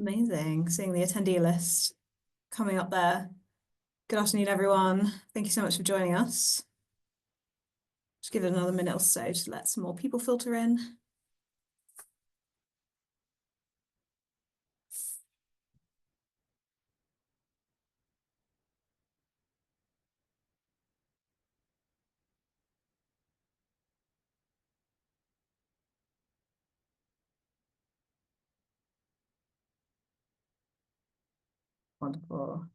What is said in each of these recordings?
Amazing. Seeing the attendee list coming up there. Good afternoon, everyone. Thank you so much for joining us. Just give it another minute or so to let some more people filter in. Wonderful.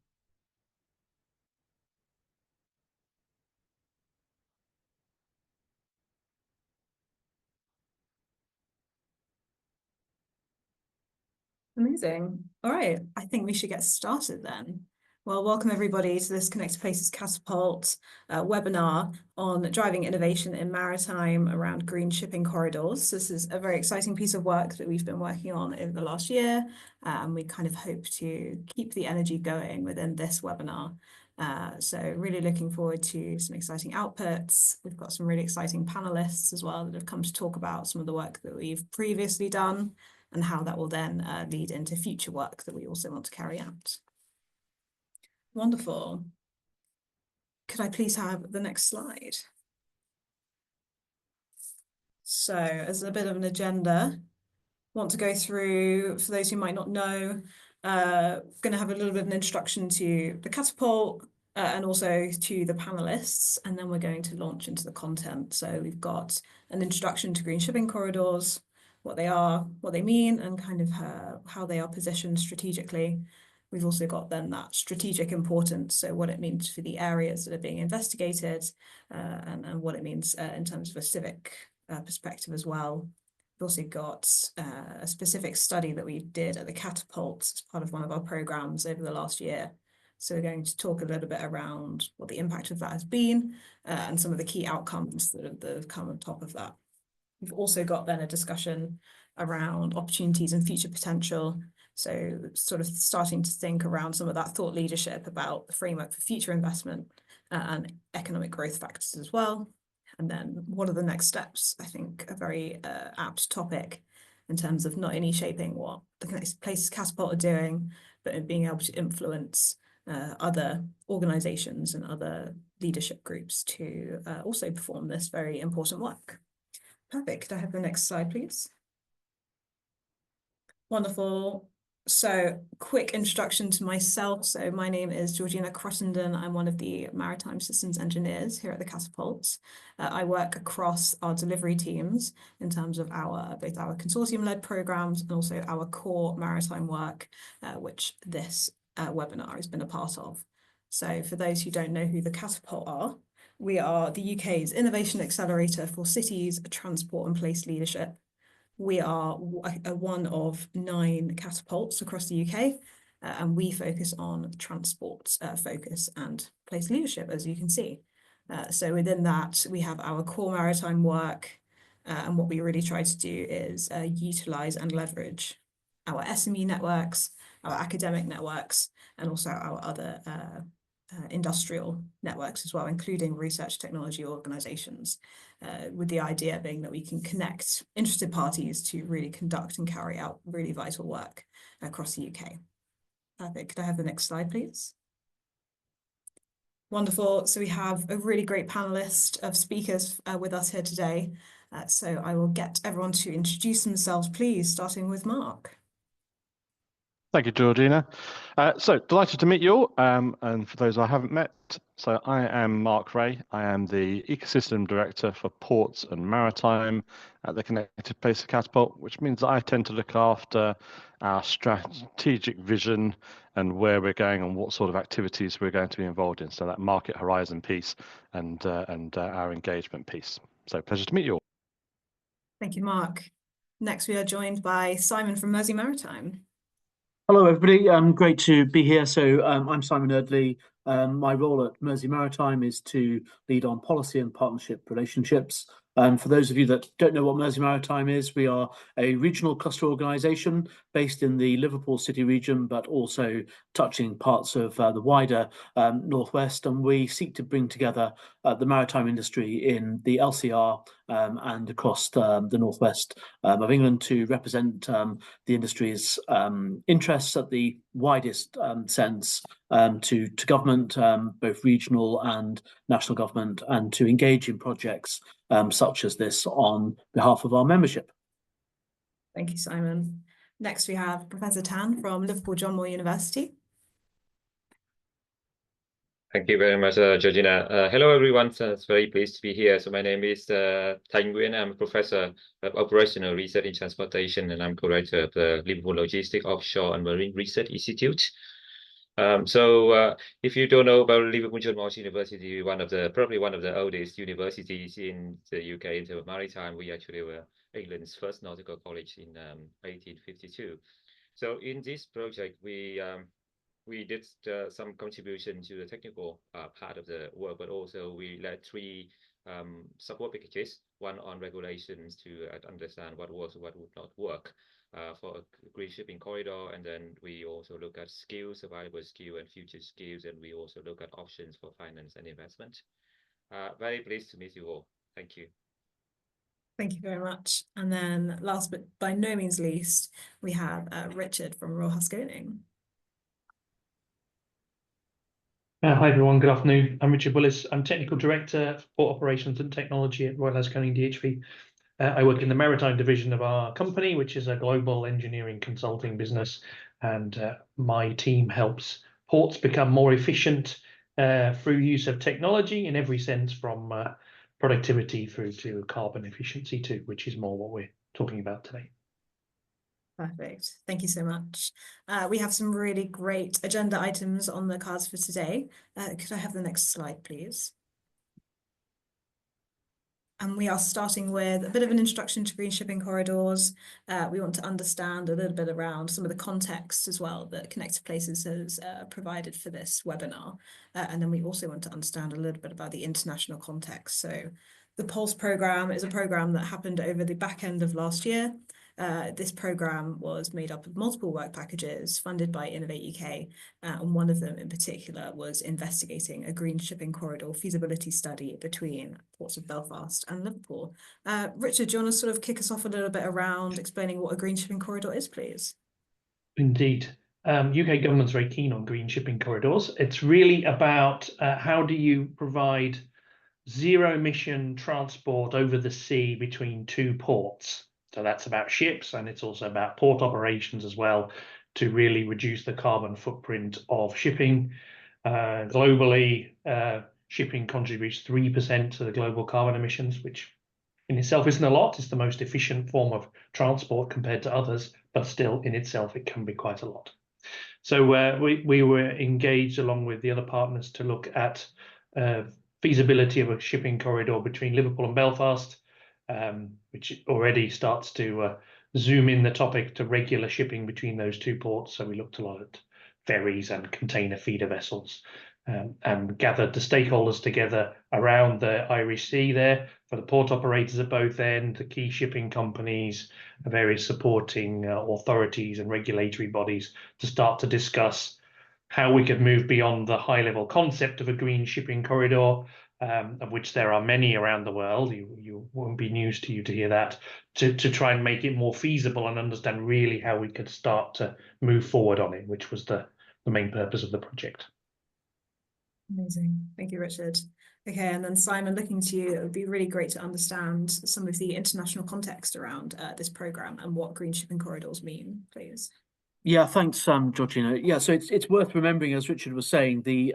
Amazing. All right, I think we should get started then. Well, welcome everybody to this Connected Places Catapult webinar on driving innovation in maritime around green shipping corridors. This is a very exciting piece of work that we've been working on over the last year, and we kind of hope to keep the energy going within this webinar. So really looking forward to some exciting outputs. We've got some really exciting panelists as well that have come to talk about some of the work that we've previously done and how that will then lead into future work that we also want to carry out. Wonderful. Could I please have the next slide? So as a bit of an agenda, want to go through, for those who might not know, going to have a little bit of an introduction to the catapult and also to the panelists, and then we're going to launch into the content. So we've got an introduction to green shipping corridors, what they are, what they mean, and kind of how they are positioned strategically. We've also got then that strategic importance, so what it means for the areas that are being investigated and what it means in terms of a civic perspective as well. We've also got a specific study that we did at the Catapult as part of one of our programs over the last year. So we're going to talk a little bit around what the impact of that has been and some of the key outcomes that have come on top of that. We've also got then a discussion around opportunities and future potential. So sort of starting to think around some of that thought leadership about the framework for future investment and economic growth factors as well. And then what are the next steps? I think a very apt topic in terms of not only shaping what the Connected Places Catapult are doing, but in being able to influence other organisations and other leadership groups to also perform this very important work. Perfect. Could I have the next slide, please? Wonderful. So quick introduction to myself. So my name is Georgina Crottenden. I'm one of the Maritime Systems Engineers here at the Catapult. I work across our delivery teams in terms of both our consortium-led programs and also our core maritime work, which this webinar has been a part of. So for those who don't know who the Catapult are, we are the UK's innovation accelerator for cities, transport and place leadership. We are one of 9 catapults across the UK, and we focus on transport focus and place leadership, as you can see. So within that, we have our core maritime work, and what we really try to do is utilise and leverage our SME networks, our academic networks, and also our other industrial networks as well, including research technology organisations, with the idea being that we can connect interested parties to really conduct and carry out really vital work across the UK. Perfect. Could I have the next slide, please? Wonderful. So we have a really great panelist of speakers with us here today. So I will get everyone to introduce themselves, please, starting with Mark. Thank you, Georgina. So delighted to meet you all. And for those I haven't met, so I am Mark Ray. I am the Ecosystem Director for Ports and Maritime at the Connected Places Catapult, which means that I tend to look after our strategic vision and where we're going and what sort of activities we're going to be involved in. So that market horizon piece and our engagement piece. So pleasure to meet you all. Thank you, Mark. Next, we are joined by Simon from Mersey Maritime. Hello, everybody. Great to be here. So I'm Simon Erdley. My role at Mersey Maritime is to lead on policy and partnership relationships. For those of you that don't know what Mersey Maritime is, we are a regional cluster organisation based in the Liverpool City region, but also touching parts of the wider northwest. And we seek to bring together the maritime industry in the LCR and across the northwest of England to represent the industry's interests at the widest sense to government, both regional and national government, and to engage in projects such as this on behalf of our membership. Thank you, Simon. Next, we have Professor Tan from Liverpool John Moore University. Thank you very much, Georgina. Hello, everyone. So it's very pleased to be here. So my name is Thanh Nguyen. I'm a professor of operational research in transportation, and I'm co-director of the Liverpool Logistics Offshore and Marine Research Institute. If you don't know about Liverpool John Moores University, probably one of the oldest universities in the UK in terms of maritime. We actually were England's first nautical college in 1852. So in this project, we did some contribution to the technical part of the work, but also we led 3 support packages, one on regulations to understand what works and what would not work for a green shipping corridor. And then we also look at skills, available skill and future skills, and we also look at options for finance and investment. Very pleased to meet you all. Thank you. Thank you very much. And then last but by no means least, we have Richard from Royal Haskoning. Hi everyone, good afternoon. I'm Richard Willis. I'm Technical Director for Port Operations and Technology at Royal Haskoning DHV. I work in the Maritime division of our company, which is a global engineering consulting business, and my team helps ports become more efficient through use of technology in every sense, from productivity through to carbon efficiency too, which is more what we're talking about today. Perfect. Thank you so much. We have some really great agenda items on the cards for today. Could I have the next slide, please? And we are starting with a bit of an introduction to green shipping corridors. We want to understand a little bit around some of the context as well that Connected Places has provided for this webinar. And then we also want to understand a little bit about the international context. So the Pulse programme is a programme that happened over the back end of last year. This programme was made up of multiple work packages funded by Innovate UK, and one of them in particular was investigating a green shipping corridor feasibility study between ports of Belfast and Liverpool. Richard, do you want to sort of kick us off a little bit around explaining what a green shipping corridor is, please? Indeed. UK government's very keen on green shipping corridors. It's really about how do you provide zero emission transport over the sea between 2 ports. So that's about ships, and it's also about port operations as well, to really reduce the carbon footprint of shipping. Globally, shipping contributes 3% to the global carbon emissions, which in itself isn't a lot. It's the most efficient form of transport compared to others, but still in itself it can be quite a lot. So we were engaged along with the other partners to look at feasibility of a shipping corridor between Liverpool and Belfast, which already starts to zoom in the topic to regular shipping between those 2 ports. So we looked a lot at ferries and container feeder vessels, and gathered the stakeholders together around the Irish Sea there, for the port operators at both ends, the key shipping companies, various supporting authorities and regulatory bodies, to start to discuss how we could move beyond the high-level concept of a green shipping corridor, of which there are many around the world. You won't be news to you to hear that, to try and make it more feasible and understand really how we could start to move forward on it, which was the main purpose of the project. Amazing. Thank you, Richard. Okay, and then Simon, looking to you, it would be really great to understand some of the international context around this programme and what green shipping corridors mean, please. Yeah, thanks, Georgina. Yeah, so it's worth remembering, as Richard was saying, the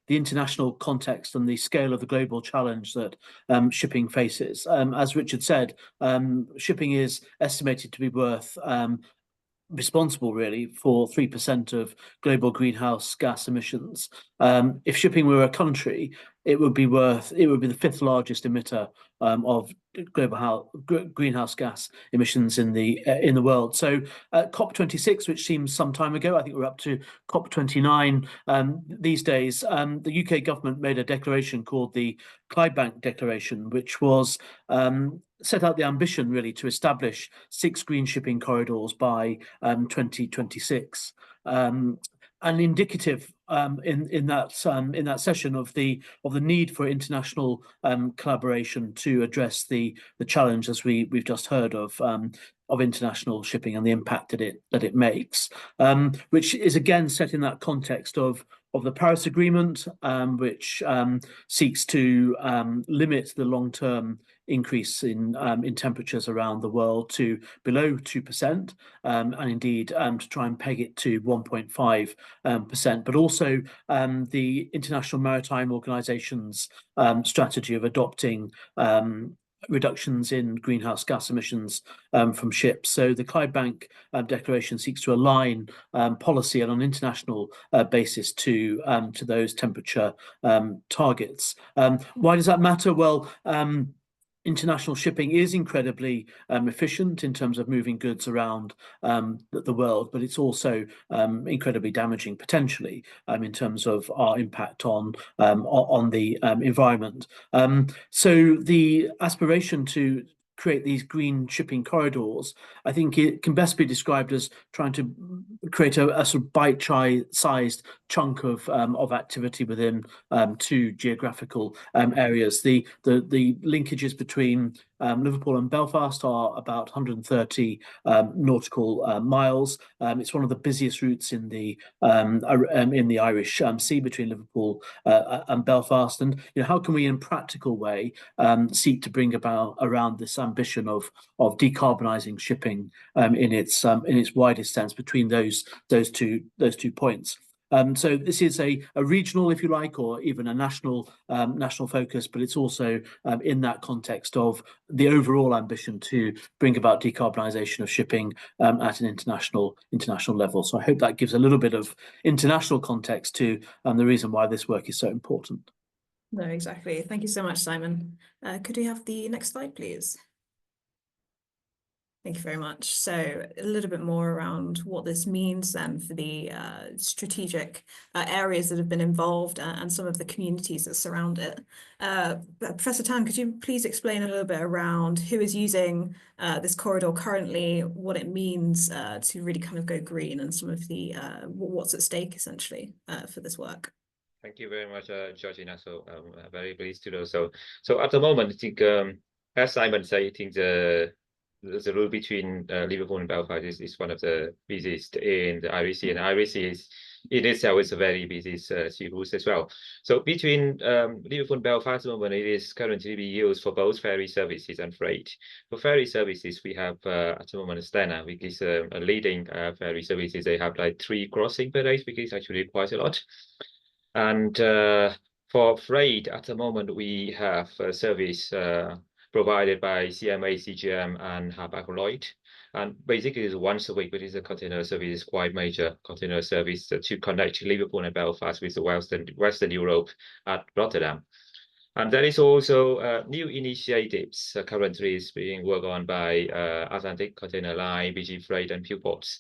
international context and the scale of the global challenge that shipping faces. As Richard said, shipping is estimated to be worth responsible really for 3% of global greenhouse gas emissions. If shipping were a country, it would be the 5th largest emitter of global greenhouse gas emissions in the world. So COP26, which seems some time ago, I think we're up to COP29 these days. The UK government made a declaration called the Clydebank Declaration, which was set out the ambition really to establish 6 green shipping corridors by 2026. And indicative in that session of the need for international collaboration to address the challenge, as we've just heard of international shipping and the impact that it makes, which is again set in that context of the Paris Agreement, which seeks to limit the long-term increase in temperatures around the world to below 2%, and indeed to try and peg it to 1.5%, but also the International Maritime Organization's strategy of adopting reductions in greenhouse gas emissions from ships. So the Clydebank Declaration seeks to align policy on an international basis to those temperature targets. Why does that matter? Well, international shipping is incredibly efficient in terms of moving goods around the world, but it's also incredibly damaging potentially in terms of our impact on the environment. So the aspiration to create these green shipping corridors, I think it can best be described as trying to create a sort of bite-sized chunk of activity within two geographical areas. The linkages between Liverpool and Belfast are about 130 nautical miles. It's one of the busiest routes in the Irish Sea between Liverpool and Belfast. And how can we, in a practical way, seek to bring about around this ambition of decarbonising shipping in its widest sense between those two points. So this is a regional, if you like, or even a national focus, but it's also in that context of the overall ambition to bring about decarbonisation of shipping at an international level. So I hope that gives a little bit of international context to the reason why this work is so important. No, exactly. Thank you so much, Simon. Could we have the next slide, please? Thank you very much. So a little bit more around what this means then for the strategic areas that have been involved and some of the communities that surround it. Professor Tan, could you please explain a little bit around who is using this corridor currently, what it means to really kind of go green, and some of the what's at stake essentially for this work? Thank you very much, Georgina. So I'm very pleased to know. So at the moment, I think, as Simon said, I think the route between Liverpool and Belfast is one of the busiest in the Irish Sea, and Irish Sea is in itself is a very busy sea route as well. So between Liverpool and Belfast, it is currently being used for both ferry services and freight. For ferry services, we have at the moment Stena, which is a leading ferry services. They have like 3 crossing per day, which is actually quite a lot. And for freight, at the moment, we have a service provided by CMA, CGM, and Hapag-Lloyd. And basically, it's once a week, but it's a container service, quite major container service to connect Liverpool and Belfast with the Western Europe at Rotterdam. And there is also new initiatives currently is being worked on by Atlantic Container Line, BG Freight, and Pewports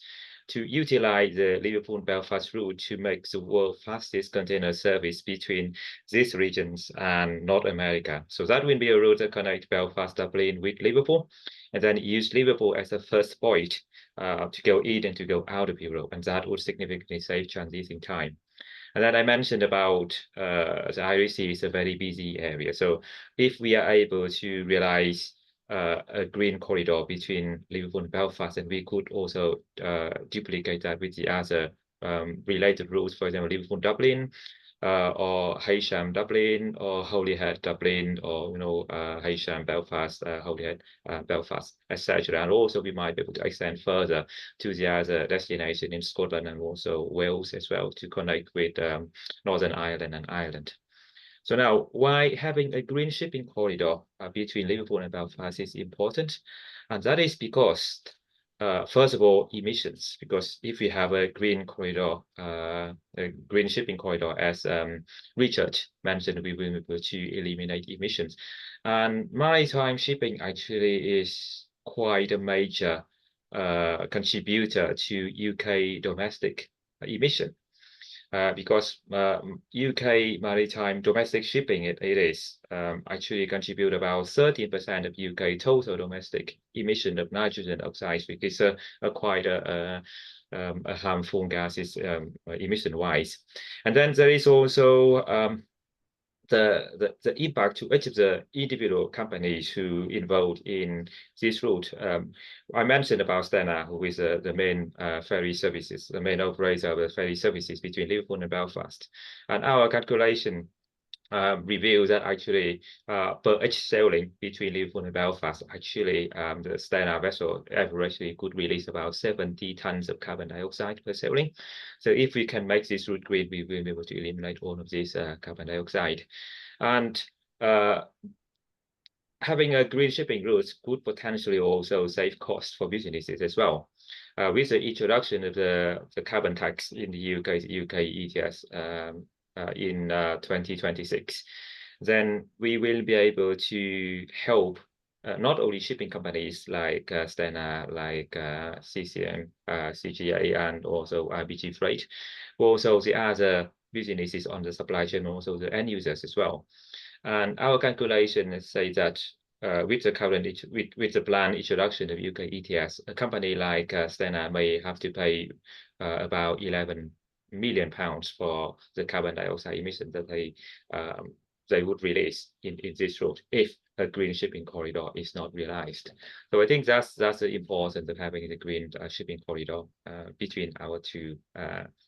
to utilize the Liverpool-Belfast route to make the world's fastest container service between these regions and North America. So that will be a route that connects Belfast, Dublin with Liverpool, and then use Liverpool as the first point to go in and to go out of Europe, and that would significantly save transiting time. And then I mentioned about the Irish Sea is a very busy area. So if we are able to realize a green corridor between Liverpool and Belfast, and we could also duplicate that with the other related routes, for example, Liverpool-Dublin, or Heysham-Dublin, or Holyhead-Dublin, or Heysham-Belfast, Holyhead-Belfast, etc. And also we might be able to extend further to the other destination in Scotland and also Wales as well to connect with Northern Ireland and Ireland. So now, why having a green shipping corridor between Liverpool and Belfast is important? And that is because, first of all, emissions. Because if we have a green corridor, a green shipping corridor, as Richard mentioned, we will be able to eliminate emissions. And maritime shipping actually is quite a major contributor to UK domestic emission. Because UK maritime domestic shipping, it is actually contribute about 13% of UK total domestic emission of nitrogen oxides, which is quite a harmful gases emission-wise. And then there is also the impact to each of the individual companies who involved in this route. I mentioned about Stena, who is the main ferry services, the main operator of the ferry services between Liverpool and Belfast. And our calculation reveals that actually per each sailing between Liverpool and Belfast, actually the Stena vessel averagely could release about 70 tons of carbon dioxide per sailing. So if we can make this route green, we will be able to eliminate all of this carbon dioxide. And having a green shipping route could potentially also save costs for businesses as well. With the introduction of the carbon tax in the UK ETS in 2026, then we will be able to help not only shipping companies like Stena, like CCM, CGA, and also IBG Freight, but also the other businesses on the supply chain, also the end users as well. And our calculations say that with the current with the planned introduction of UK ETS, a company like Stena may have to pay about £11 million for the carbon dioxide emission that they would release in this route if a green shipping corridor is not realized. So I think that's the importance of having the green shipping corridor between our two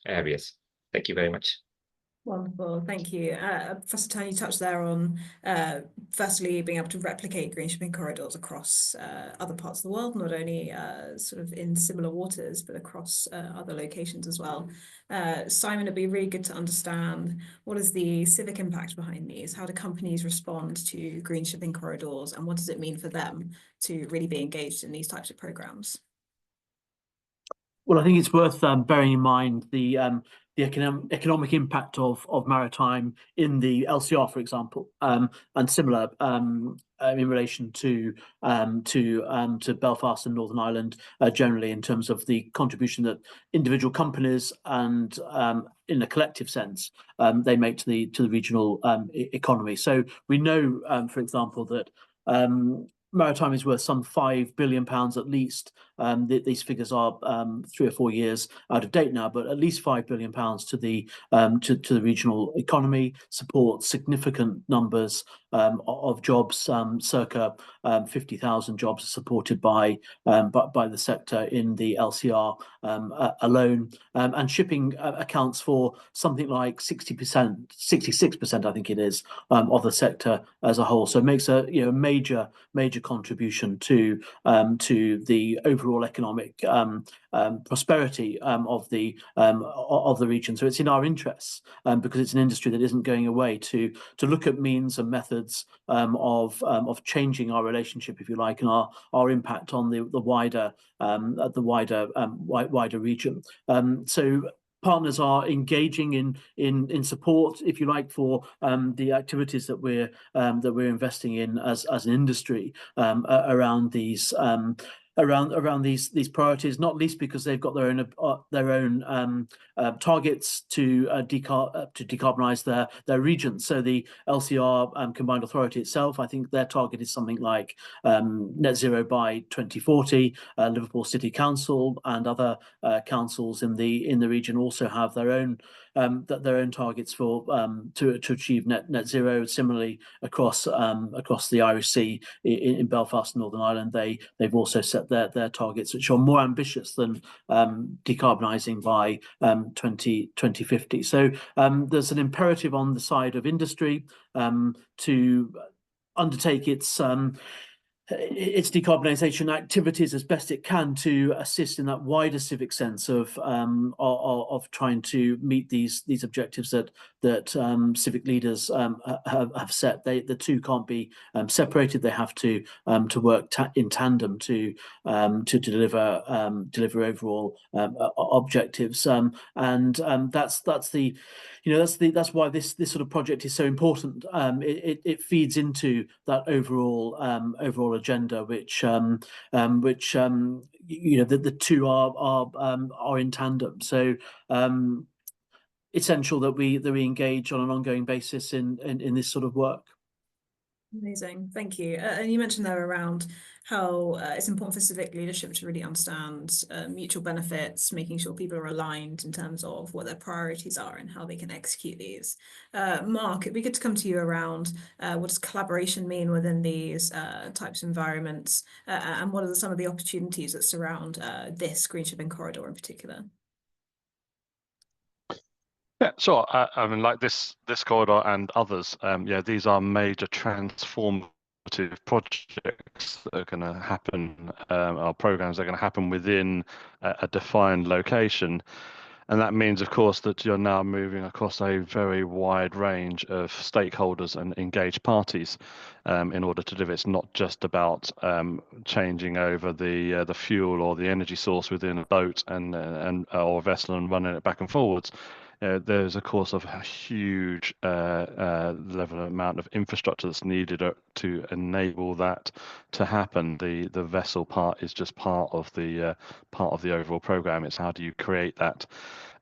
areas. Thank you very much. Wonderful, thank you. Professor Tan, you touched there on firstly being able to replicate green shipping corridors across other parts of the world, not only sort of in similar waters, but across other locations as well. Simon, it'd be really good to understand what is the civic impact behind these? How do companies respond to green shipping corridors, and what does it mean for them to really be engaged in these types of programs? Well, I think it's worth bearing in mind the economic impact of maritime in the LCR, for example, and similar in relation to Belfast and Northern Ireland generally, in terms of the contribution that individual companies and in a collective sense they make to the regional economy. So we know, for example, that maritime is worth some £5 billion at least. These figures are 3 or 4 years out of date now, but at least £5 billion to the regional economy, supports significant numbers of jobs. Circa 50,000 jobs are supported by the sector in the LCR alone, and shipping accounts for something like 60%, 66%, I think it is, of the sector as a whole. So it makes a major contribution to the overall economic prosperity of the region. So it's in our interests, because it's an industry that isn't going away, to look at means and methods of changing our relationship, if you like, and our impact on the wider region. So partners are engaging in support, if you like, for the activities that we're investing in as an industry around these priorities, not least because they've got their own targets to decarbonize their region. So the LCR Combined Authority itself, I think their target is something like net zero by 2040. Liverpool City Council and other councils in the region also have their own targets for to achieve net zero. Similarly, across the Irish Sea in Belfast and Northern Ireland, they've also set their targets, which are more ambitious than decarbonising by 2050. So there's an imperative on the side of industry to undertake its decarbonisation activities as best it can to assist in that wider civic sense of trying to meet these objectives that civic leaders have set. The two can't be separated. They have to work in tandem to deliver overall objectives. That's why this sort of project is so important. It feeds into that overall agenda, which the two are in tandem. So essential that we engage on an ongoing basis in this sort of work. Amazing, thank you. And you mentioned there around how it's important for civic leadership to really understand mutual benefits, making sure people are aligned in terms of what their priorities are and how they can execute these. Mark, it'd be good to come to you around what does collaboration mean within these types of environments, and what are some of the opportunities that surround this green shipping corridor in particular? Yeah, sure. I mean, like this corridor and others, yeah, these are major transformative projects that are going to happen, or programs that are going to happen within a defined location. And that means, of course, that you're now moving across a very wide range of stakeholders and engaged parties in order to do it. It's not just about changing over the fuel or the energy source within a boat and or a vessel and running it back and forwards. There's, of course, a huge level amount of infrastructure that's needed to enable that to happen. The vessel part is just part of the overall program. It's how do you create that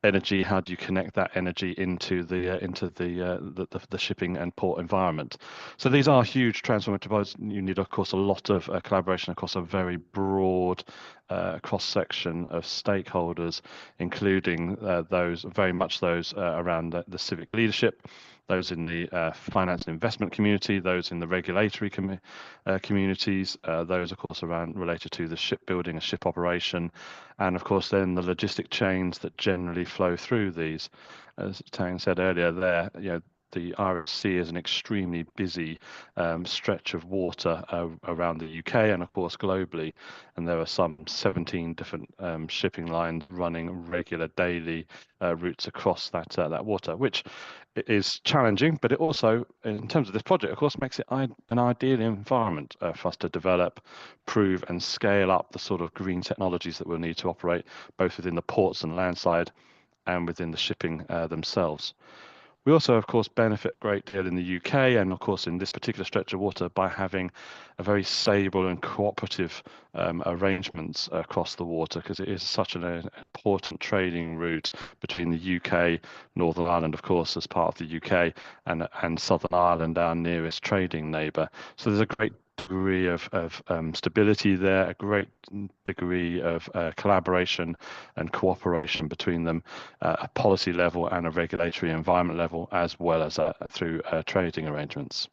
energy? How do you connect that energy into the shipping and port environment? So these are huge transformative projects. You need, of course, a lot of collaboration across a very broad cross-section of stakeholders, including those around the civic leadership, those in the finance and investment community, those in the regulatory communities, those, of course, related to the shipbuilding and ship operation, and of course then the logistic chains that generally flow through these. As Tang said earlier, the RSC is an extremely busy stretch of water around the UK and of course globally, and there are some 17 different shipping lines running regular daily routes across that water, which is challenging, but it also, in terms of this project, of course, makes it an ideal environment for us to develop, prove and scale up the sort of green technologies that we'll need to operate both within the ports and landside and within the shipping themselves. We also, of course, benefit a great deal in the UK and, of course, in this particular stretch of water by having a very stable and cooperative arrangements across the water, because it is such an important trading route between the UK, Northern Ireland, of course, as part of the UK, and Southern Ireland, our nearest trading neighbour. So there's a great degree of stability there, a great degree of collaboration and cooperation between them, a policy level and a regulatory environment level, as well as through trading arrangements.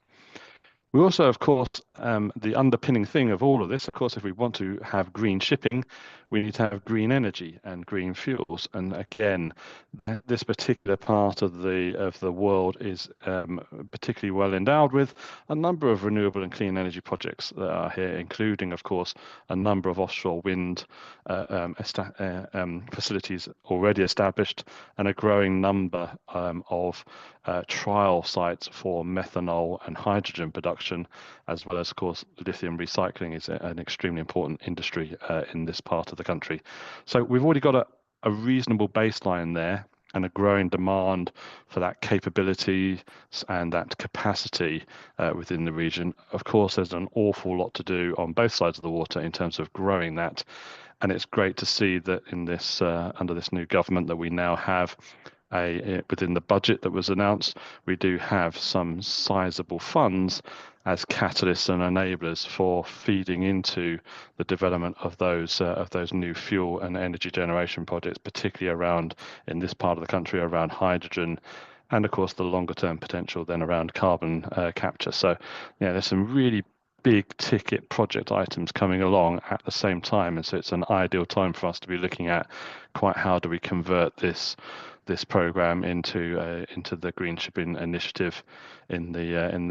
We also, of course, the underpinning thing of all of this, of course, if we want to have green shipping, we need to have green energy and green fuels. And again, this particular part of the world is particularly well endowed with a number of renewable and clean energy projects that are here, including, of course, a number of offshore wind facilities already established, and a growing number of trial sites for methanol and hydrogen production, as well as, of course, lithium recycling is an extremely important industry in this part of the country. So we've already got a reasonable baseline there and a growing demand for that capability and that capacity within the region. Of course, there's an awful lot to do on both sides of the water in terms of growing that. And it's great to see that in this under this new government that we now have within the budget that was announced, we do have some sizable funds as catalysts and enablers for feeding into the development of those new fuel and energy generation projects, particularly around, in this part of the country, around hydrogen, and of course the longer term potential then around carbon capture. So yeah, there's some really big ticket project items coming along at the same time, and so it's an ideal time for us to be looking at quite how do we convert this program into the green shipping initiative in the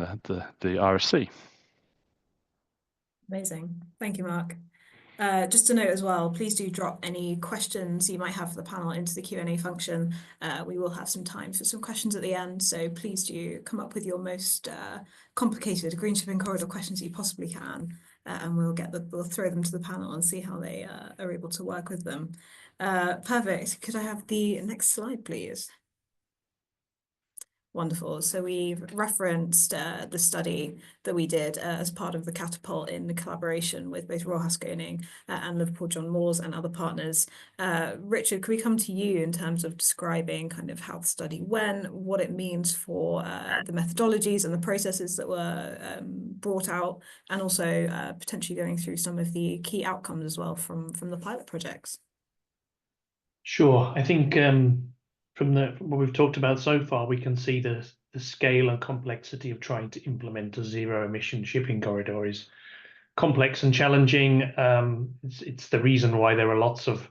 RSC. Amazing, thank you, Mark. Just to note as well, please do drop any questions you might have for the panel into the Q&A function. We will have some time for some questions at the end, so please do come up with your most complicated green shipping corridor questions that you possibly can, and we'll throw them to the panel and see how they are able to work with them. Perfect. Could I have the next slide, please? Wonderful. So we've referenced the study that we did as part of the Catapult in the collaboration with both Royal Haskoning and Liverpool John Moores and other partners. Richard, can we come to you in terms of describing kind of how the study went, what it means for the methodologies and the processes that were brought out, and also potentially going through some of the key outcomes as well from the pilot projects? Sure. I think from what we've talked about so far, we can see the scale and complexity of trying to implement a zero-emission shipping corridor is complex and challenging. It's the reason why there are lots of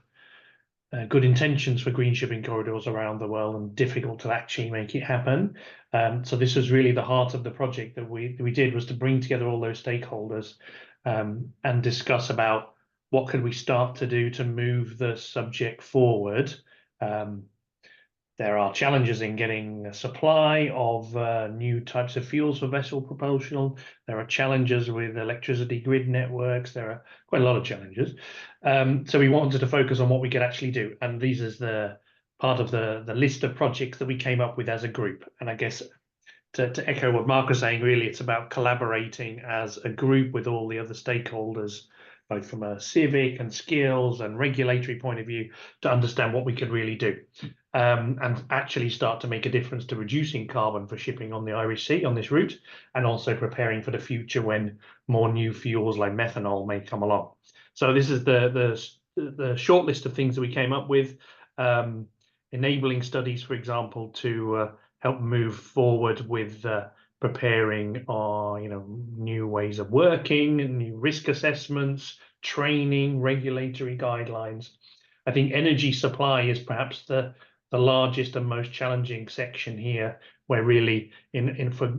good intentions for green shipping corridors around the world and difficult to actually make it happen. So this was really the heart of the project that we did, was to bring together all those stakeholders and discuss about what could we start to do to move the subject forward. There are challenges in getting a supply of new types of fuels for vessel propulsion. There are challenges with electricity grid networks. There are quite a lot of challenges. So we wanted to focus on what we could actually do. And these is the part of the list of projects that we came up with as a group. And I guess to echo what Mark was saying, really, it's about collaborating as a group with all the other stakeholders, both from a civic and skills and regulatory point of view, to understand what we could really do. And actually start to make a difference to reducing carbon for shipping on the Irish Sea on this route, and also preparing for the future when more new fuels like methanol may come along. So this is the short list of things that we came up with, enabling studies, for example, to help move forward with preparing new ways of working, new risk assessments, training, regulatory guidelines. I think energy supply is perhaps the largest and most challenging section here, where really for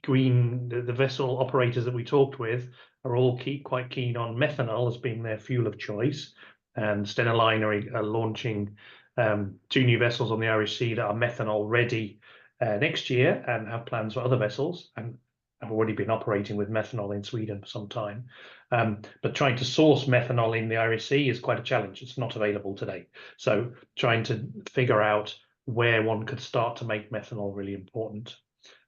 green, the vessel operators that we talked with are all quite keen on methanol as being their fuel of choice. And Stena Line are launching 2 new vessels on the Irish Sea that are methanol ready next year, and have plans for other vessels, and have already been operating with methanol in Sweden for some time. But trying to source methanol in the Irish Sea is quite a challenge. It's not available today. So trying to figure out where one could start to make methanol really important.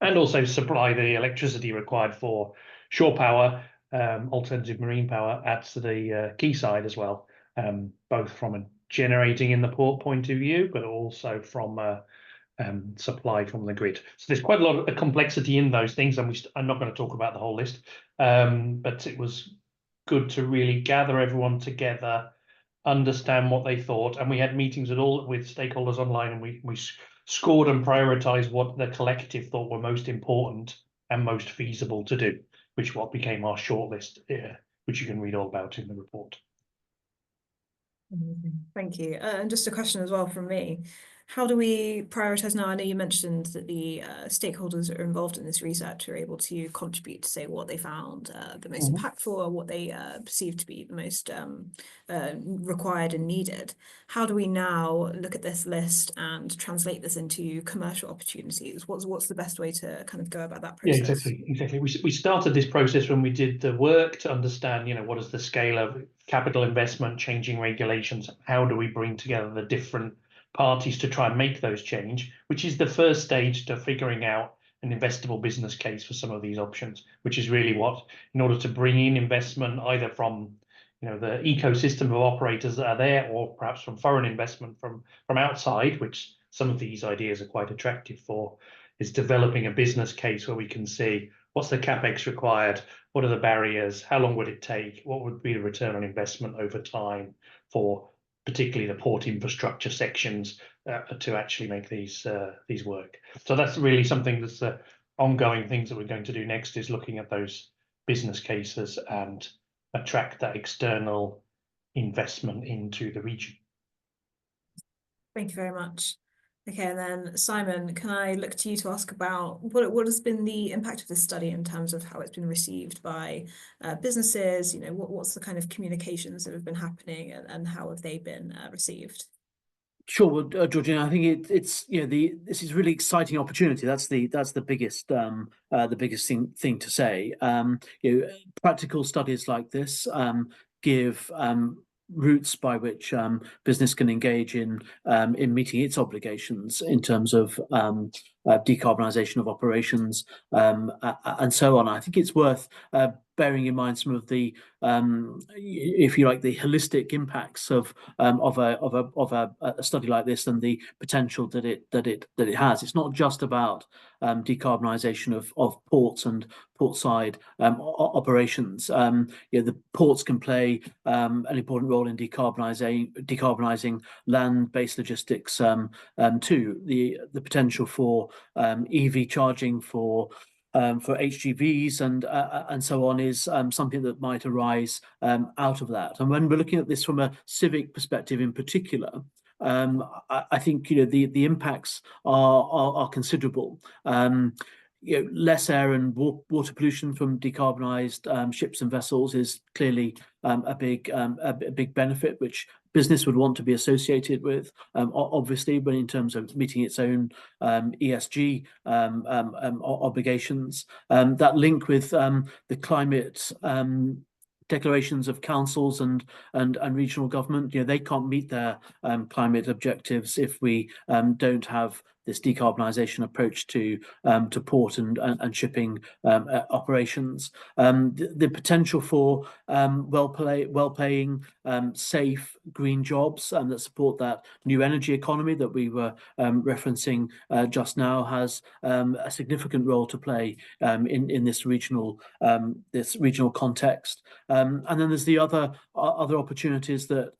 And also supply the electricity required for shore power, alternative marine power adds to the quayside as well, both from a generating in the port point of view, but also from supply from the grid. So there's quite a lot of complexity in those things, and I'm not going to talk about the whole list, but it was good to really gather everyone together, understand what they thought, and we had meetings with stakeholders online, and we scored and prioritized what the collective thought were most important and most feasible to do, which what became our shortlist, which you can read all about in the report. Thank you. And just a question as well from me. How do we prioritize now? I know you mentioned that the stakeholders that are involved in this research are able to contribute to say what they found the most impactful, or what they perceive to be the most required and needed. How do we now look at this list and translate this into commercial opportunities? What's the best way to kind of go about that process? Yeah, exactly. We started this process when we did the work to understand, what is the scale of capital investment, changing regulations, how do we bring together the different parties to try and make those change, which is the first stage to figuring out an investable business case for some of these options, which is really what, in order to bring in investment either from the ecosystem of operators that are there, or perhaps from foreign investment from outside, which some of these ideas are quite attractive for, is developing a business case where we can see what's the capex required, what are the barriers, how long would it take, what would be the return on investment over time for particularly the port infrastructure sections to actually make these work. So that's really something that's the ongoing things that we're going to do next, is looking at those business cases and attract that external investment into the region. Thank you very much. Okay, and then Simon, can I look to you to ask about what has been the impact of this study in terms of how it's been received by businesses? What's the kind of communications that have been happening, and how have they been received? Sure, well, Georgina, I think it's this is a really exciting opportunity. That's the biggest thing to say. Practical studies like this give routes by which business can engage in meeting its obligations in terms of decarbonisation of operations, and so on. I think it's worth bearing in mind some of the, if you like, the holistic impacts of a study like this and the potential that it has. It's not just about decarbonisation of ports and portside operations. The ports can play an important role in decarbonising land-based logistics too. The potential for EV charging for HGVs and so on is something that might arise out of that. And when we're looking at this from a civic perspective in particular, I think the impacts are considerable. Less air and water pollution from decarbonised ships and vessels is clearly a big benefit, which business would want to be associated with, obviously, but in terms of meeting its own ESG obligations. That link with the climate declarations of councils and regional government, they can't meet their climate objectives if we don't have this decarbonisation approach to port and shipping operations. The potential for well-paying, safe green jobs that support that new energy economy that we were referencing just now has a significant role to play in this regional context. And then there's the other opportunities that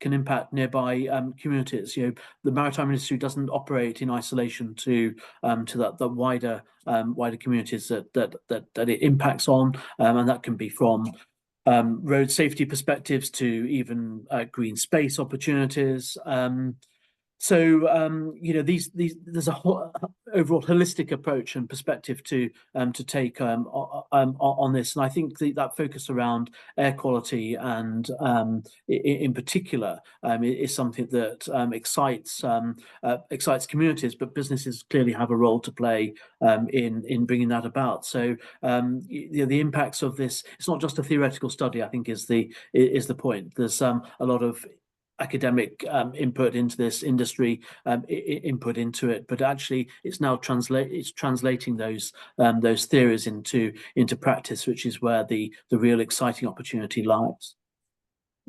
can impact nearby communities. The maritime industry doesn't operate in isolation to the wider communities that it impacts on, and that can be from road safety perspectives to even green space opportunities. So there's a whole overall holistic approach and perspective to take on this, and I think that focus around air quality and in particular is something that excites communities, but businesses clearly have a role to play in bringing that about. So the impacts of this, it's not just a theoretical study, I think is the point. There's a lot of academic input into this, industry input into it, but actually it's now translating those theories into practice, which is where the real exciting opportunity lies.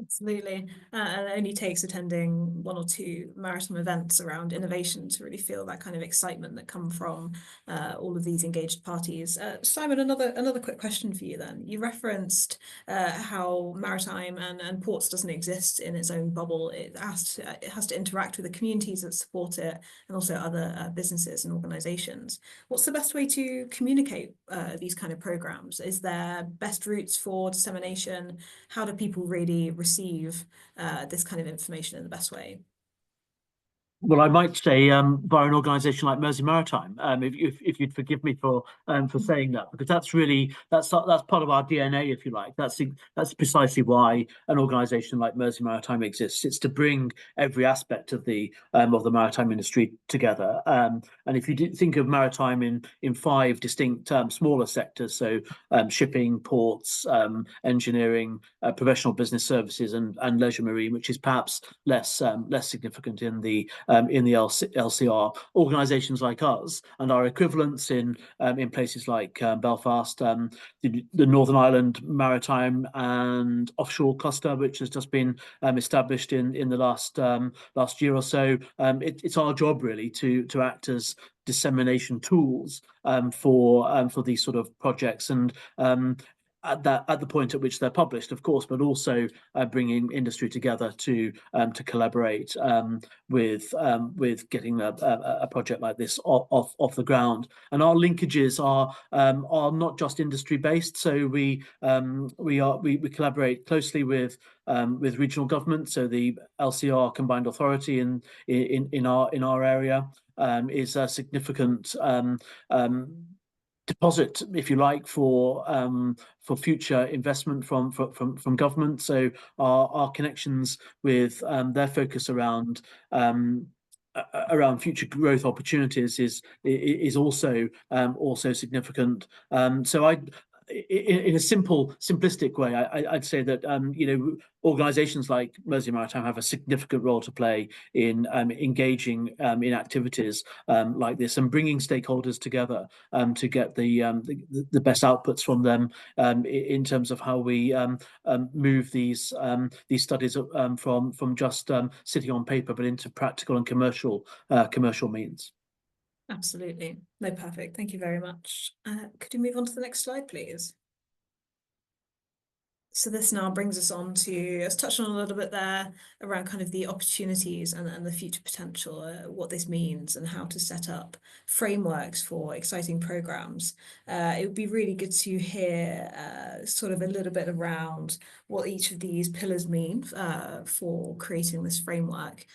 Absolutely. And it only takes attending one or two maritime events around innovation to really feel that kind of excitement that come from all of these engaged parties. Simon, another quick question for you then. You referenced how maritime and ports doesn't exist in its own bubble. It has to interact with the communities that support it and also other businesses and organizations. What's the best way to communicate these kind of programs? Is there best routes for dissemination? How do people really receive this kind of information in the best way? Well, I might say by an organisation like Mersey Maritime, if you'd forgive me for saying that, because that's part of our DNA, if you like. That's precisely why an organisation like Mersey Maritime exists. It's to bring every aspect of the maritime industry together. And if you think of maritime in five distinct smaller sectors, so shipping, ports, engineering, professional business services, and leisure marine, which is perhaps less significant in the LCR, organisations like us and our equivalents in places like Belfast, the Northern Ireland Maritime and Offshore Cluster, which has just been established in the last year or so. It's our job really to act as dissemination tools for these sort of projects, and at the point at which they're published, of course, but also bringing industry together to collaborate with getting a project like this off the ground. And our linkages are not just industry based. So we collaborate closely with regional government. So the LCR Combined Authority in our area is a significant deposit, if you like, for future investment from government. So our connections with their focus around future growth opportunities is also significant. So in a simplistic way, I'd say that organisations like Mersey Maritime have a significant role to play in engaging in activities like this and bringing stakeholders together to get the best outputs from them in terms of how we move these studies from just sitting on paper but into practical and commercial means. Absolutely. No, perfect. Thank you very much. Could you move on to the next slide, please? So this now brings us on to, as touched on a little bit there, around kind of the opportunities and the future potential, what this means and how to set up frameworks for exciting programs. It would be really good to hear sort of a little bit around what each of these pillars mean for creating this framework.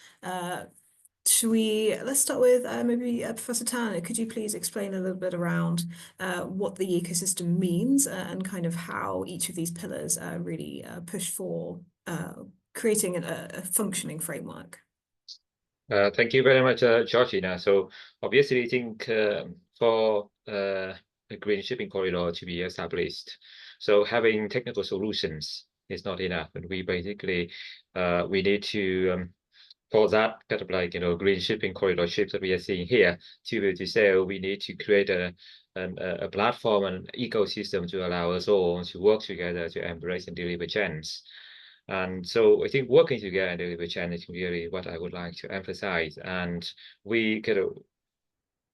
Let's start with maybe Professor Tanner. Could you please explain a little bit around what the ecosystem means and kind of how each of these pillars really push for creating a functioning framework? Thank you very much, Georgina. So obviously, I think for a green shipping corridor to be established, so having technical solutions is not enough, and we basically we need to for that kind of like green shipping corridor ships that we are seeing here to be able to sail, we need to create a platform and ecosystem to allow us all to work together to embrace and deliver change. And so I think working together and deliver change is really what I would like to emphasize. And we kind of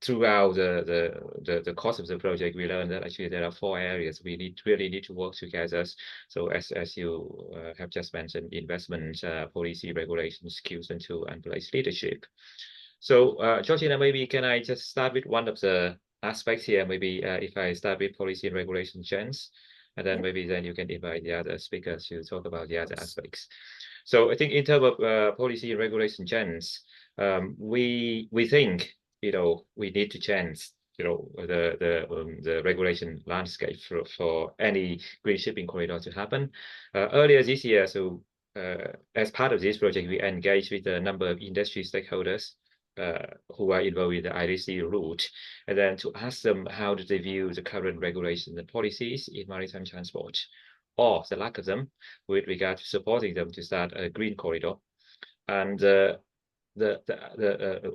throughout the course of the project, we learned that actually there are 4 areas we really need to work together. So as you have just mentioned, investment, policy, regulation, skills and tool, and place leadership. So Georgina, maybe can I just start with one of the aspects here? Maybe if I start with policy and regulation change, and then maybe then you can invite the other speakers to talk about the other aspects. So I think in terms of policy and regulation change, we think we need to change the regulation landscape for any green shipping corridor to happen. Earlier this year, so as part of this project, we engaged with a number of industry stakeholders who are involved in the IDC route, and then to ask them how do they view the current regulations and policies in maritime transport, or the lack of them, with regard to supporting them to start a green corridor. And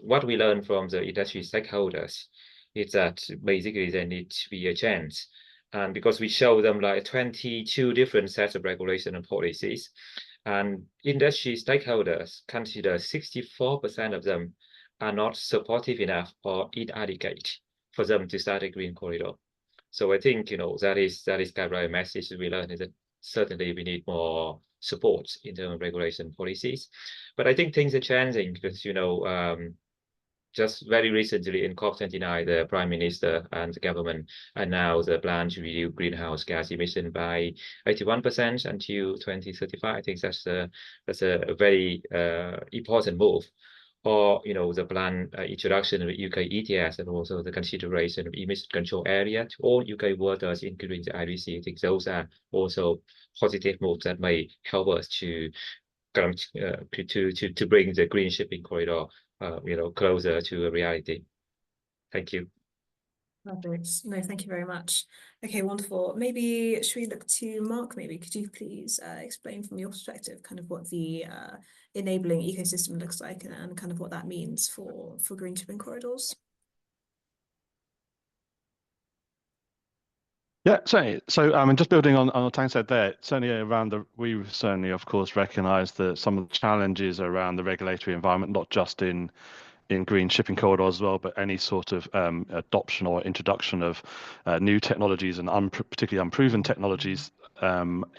what we learned from the industry stakeholders is that basically there needs to be a change. And because we show them like 22 different sets of regulation and policies, and industry stakeholders consider 64% of them are not supportive enough or inadequate for them to start a green corridor. So I think that is kind of a message we learned, is that certainly we need more support in terms of regulation policies. But I think things are changing because just very recently in COP29, the Prime Minister and the government announced a plan to reduce greenhouse gas emission by 81% until 2035. I think that's a very important move. Or the plan introduction of UK ETS and also the consideration of emission control area to all UK waters, including the IDC. I think those are also positive moves that may help us to bring the green shipping corridor closer to a reality. Thank you. Perfect. No, thank you very much. Okay, wonderful. Maybe should we look to Mark? Maybe could you please explain from your perspective kind of what the enabling ecosystem looks like and kind of what that means for green shipping corridors? Yeah, certainly. So, just building on what Tang said there, certainly we certainly, of course, recognise that some of the challenges around the regulatory environment, not just in green shipping corridors as well, but any sort of adoption or introduction of new technologies and particularly unproven technologies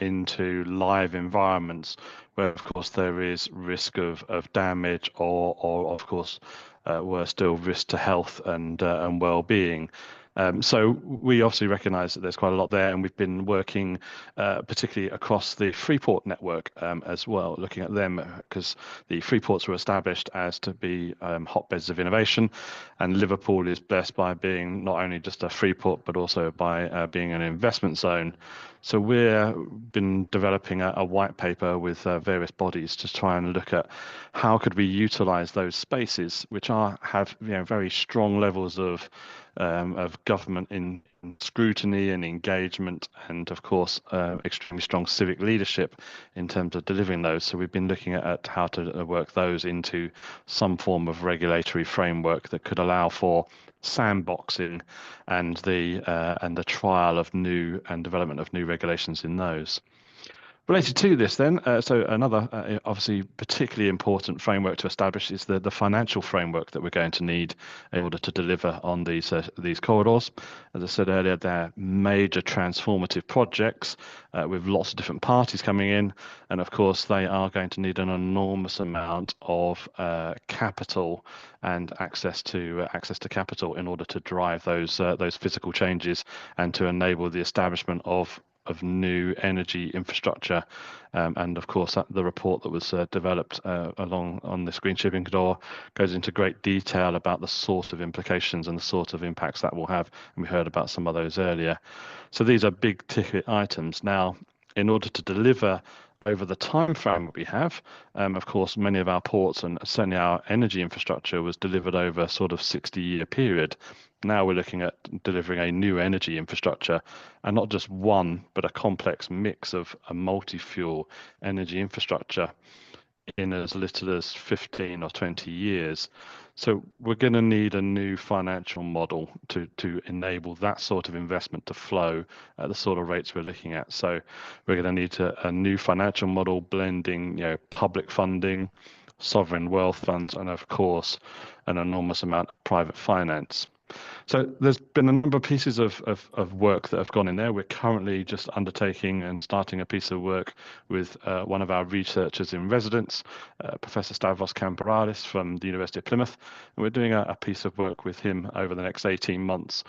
into live environments, where of course there is risk of damage or of course worse still, risk to health and well-being. So we obviously recognise that there's quite a lot there, and we've been working particularly across the Freeport network as well, looking at them because the Freeports were established as to be hotbeds of innovation, and Liverpool is blessed by being not only just a Freeport but also by being an investment zone. So we've been developing a white paper with various bodies to try and look at how could we utilise those spaces, which have very strong levels of government scrutiny and engagement, and of course extremely strong civic leadership in terms of delivering those. So we've been looking at how to work those into some form of regulatory framework that could allow for sandboxing and the trial of new and development of new regulations in those. Related to this then, so another obviously particularly important framework to establish is the financial framework that we're going to need in order to deliver on these corridors. As I said earlier, they're major transformative projects with lots of different parties coming in, and of course they are going to need an enormous amount of capital and access to capital in order to drive those physical changes and to enable the establishment of new energy infrastructure, and of course the report that was developed along on this green shipping corridor goes into great detail about the sort of implications and the sort of impacts that will have, and we heard about some of those earlier. So these are big ticket items. Now, in order to deliver over the time frame that we have, of course, many of our ports and certainly our energy infrastructure was delivered over a sort of 60-year period. Now we're looking at delivering a new energy infrastructure, and not just one, but a complex mix of a multi-fuel energy infrastructure in as little as 15 or 20 years. So we're going to need a new financial model to enable that sort of investment to flow at the sort of rates we're looking at. So we're going to need a new financial model blending, public funding, sovereign wealth funds, and of course, an enormous amount of private finance. So there's been a number of pieces of work that have gone in there. We're currently just undertaking and starting a piece of work with one of our researchers in residence, Professor Stavros Kamparalis from the University of Plymouth. And we're doing a piece of work with him over the next 18 months.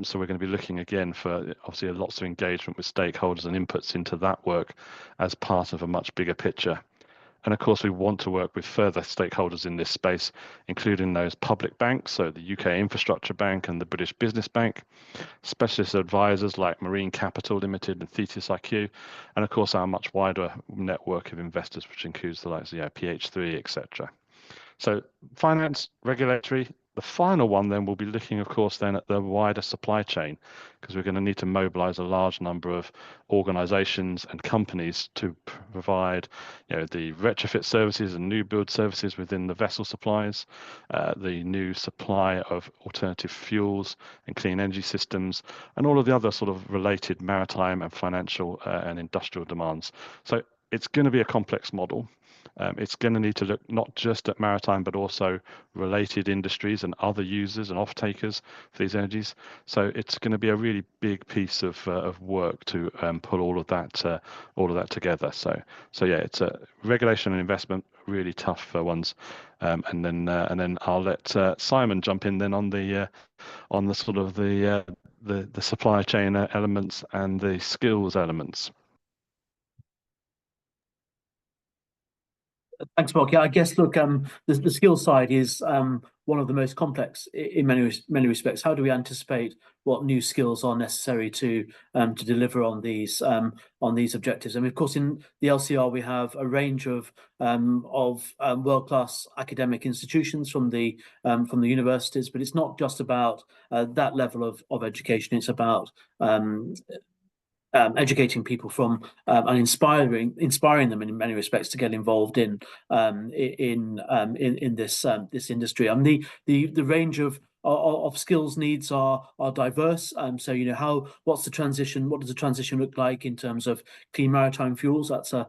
So we're going to be looking again for obviously lots of engagement with stakeholders and inputs into that work as part of a much bigger picture. And of course, we want to work with further stakeholders in this space, including those public banks, so the UK Infrastructure Bank and the British Business Bank, specialist advisors like Marine Capital Limited and Thetis IQ, and of course, our much wider network of investors, which includes the likes of PH3, etc. So finance, regulatory. The final one then will be looking, of course, then at the wider supply chain, because we're going to need to mobilize a large number of organizations and companies to provide, the retrofit services and new build services within the vessel supplies, the new supply of alternative fuels and clean energy systems, and all of the other sort of related maritime and financial and industrial demands. So it's going to be a complex model. It's going to need to look not just at maritime, but also related industries and other users and off-takers for these energies. So it's going to be a really big piece of work to pull all of that together. So yeah, it's a regulation and investment, really tough ones. And then I'll let Simon jump in then on the sort of the supply chain elements and the skills elements. Thanks, Mark. Yeah, I guess, look, the skill side is one of the most complex in many respects. How do we anticipate what new skills are necessary to deliver on these objectives? I mean, of course, in the LCR we have a range of world-class academic institutions from the universities, but it's not just about that level of education. It's about educating people from and inspiring them in many respects to get involved in this industry. I mean, the range of skills needs are diverse. So what's the transition? What does the transition look like in terms of clean maritime fuels? That's a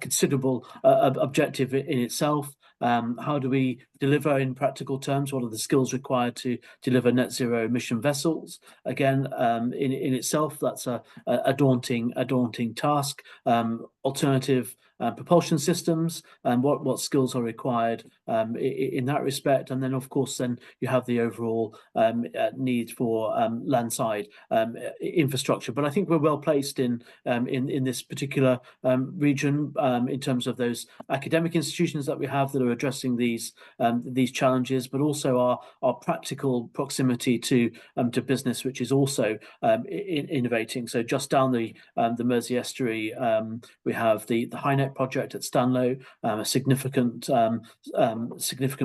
considerable objective in itself. How do we deliver in practical terms? What are the skills required to deliver net zero emission vessels? Again, in itself, that's a daunting task. Alternative propulsion systems, and what skills are required in that respect. And then, of course, then you have the overall need for landside infrastructure. But I think we're well placed in this particular region in terms of those academic institutions that we have that are addressing these challenges, but also our practical proximity to business, which is also innovating. So just down the Mersey Estuary, we have the HyNet project at Stanlow, a significant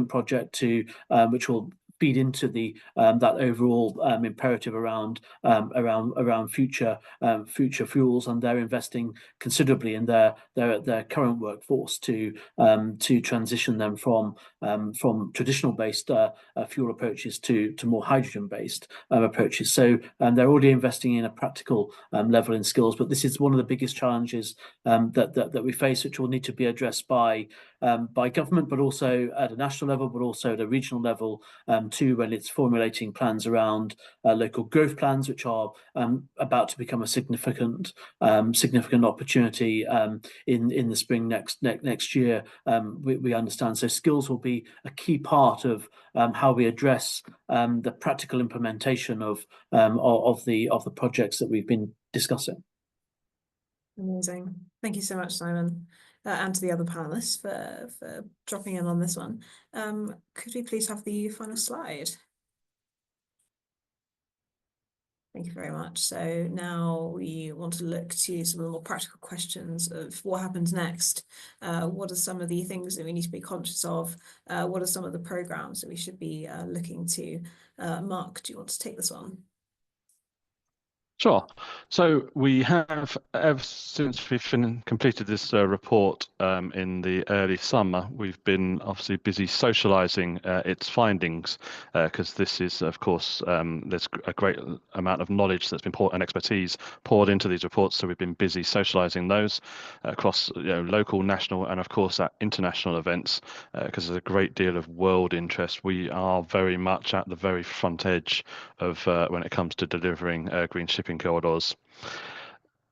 project which will feed into the that overall imperative around future fuels, and they're investing considerably in their current workforce to transition them from traditional based fuel approaches to more hydrogen based approaches. So they're already investing in a practical level in skills, but this is one of the biggest challenges that we face, which will need to be addressed by government, but also at a national level, but also at a regional level too, when it's formulating plans around local growth plans, which are about to become a significant opportunity in the spring next year. We understand. So skills will be a key part of how we address the practical implementation of the projects that we've been discussing. Amazing. Thank you so much, Simon, and to the other panelists for dropping in on this one. Could we please have the final slide? Thank you very much. So now we want to look to some of the more practical questions of what happens next. What are some of the things that we need to be conscious of? What are some of the programs that we should be looking to? Mark, do you want to take this one? Sure. So we have, ever since we've completed this report in the early summer, we've been obviously busy socialising its findings, because this is, of course, there's a great amount of knowledge that's been poured and expertise poured into these reports. So we've been busy socialising those across local, national, and of course at international events, because there's a great deal of world interest. We are very much at the very front edge of when it comes to delivering green shipping corridors.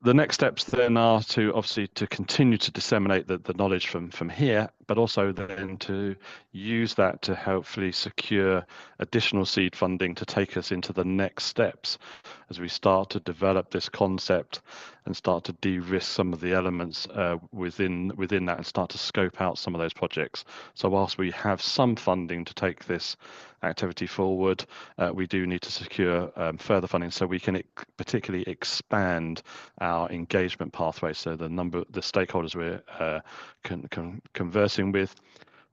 The next steps then are to obviously to continue to disseminate the knowledge from here, but also then to use that to hopefully secure additional seed funding to take us into the next steps as we start to develop this concept and start to de-risk some of the elements within that and start to scope out some of those projects. So whilst we have some funding to take this activity forward, we do need to secure further funding so we can particularly expand our engagement pathway, so the stakeholders we're conversing with,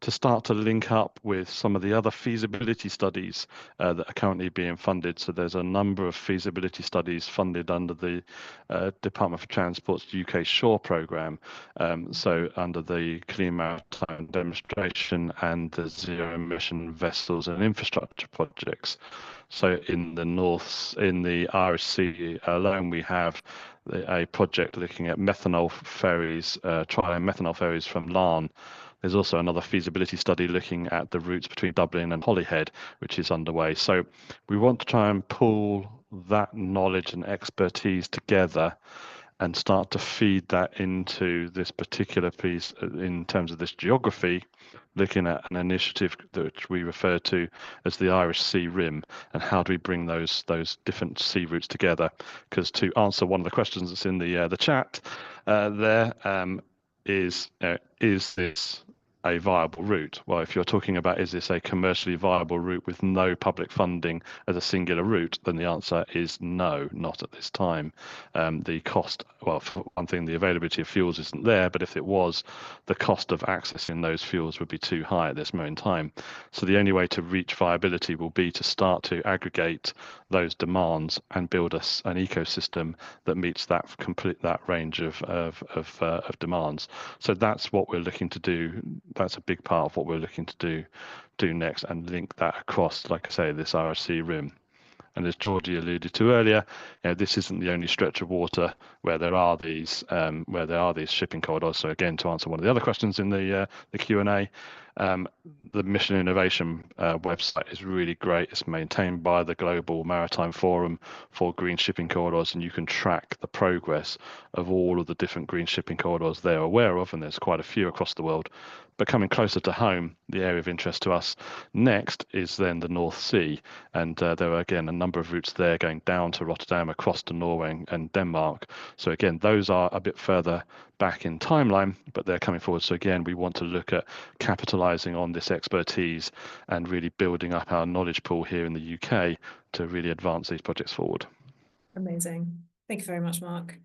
to start to link up with some of the other feasibility studies that are currently being funded. So there's a number of feasibility studies funded under the Department for Transport's UK Shore programme, so under the Clean Maritime Demonstration and the Zero Emission Vessels and Infrastructure projects. So in the Irish Sea alone, we have a project looking at methanol ferries, trialling methanol ferries from Larne. There's also another feasibility study looking at the routes between Dublin and Holyhead, which is underway. So we want to try and pull that knowledge and expertise together and start to feed that into this particular piece in terms of this geography, looking at an initiative that we refer to as the Irish Sea Rim, and how do we bring those different sea routes together? Because to answer one of the questions that's in the chat is this a viable route? Well, if you're talking about is this a commercially viable route with no public funding as a singular route, then the answer is no, not at this time. The cost, well, for one thing, the availability of fuels isn't there, but if it was, the cost of accessing those fuels would be too high at this moment in time. So the only way to reach viability will be to start to aggregate those demands and build us an ecosystem that meets that range of demands. So that's what we're looking to do. That's a big part of what we're looking to do next, and link that across, like I say, this RSC rim. And as Georgie alluded to earlier, this isn't the only stretch of water where there are these shipping corridors. So again, to answer one of the other questions in the Q&A, the Mission Innovation website is really great. It's maintained by the Global Maritime Forum for Green Shipping Corridors, and you can track the progress of all of the different green shipping corridors they're aware of, and there's quite a few across the world. But coming closer to home, the area of interest to us next is then the North Sea, and there are again a number of routes there going down to Rotterdam, across to Norway and Denmark. So again, those are a bit further back in timeline, but they're coming forward. So again, we want to look at capitalizing on this expertise and really building up our knowledge pool here in the UK to really advance these projects forward. Amazing. Thank you very much, Mark.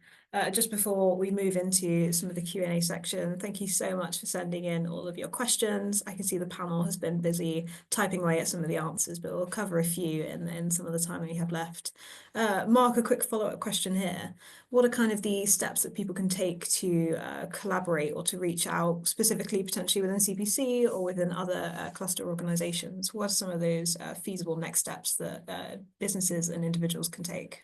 Just before we move into some of the Q&A section, thank you so much for sending in all of your questions. I can see the panel has been busy typing away at some of the answers, but we'll cover a few in some of the time we have left. Mark, a quick follow-up question here. What are kind of the steps that people can take to collaborate or to reach out, specifically potentially within CPC or within other cluster organizations? What are some of those feasible next steps that businesses and individuals can take?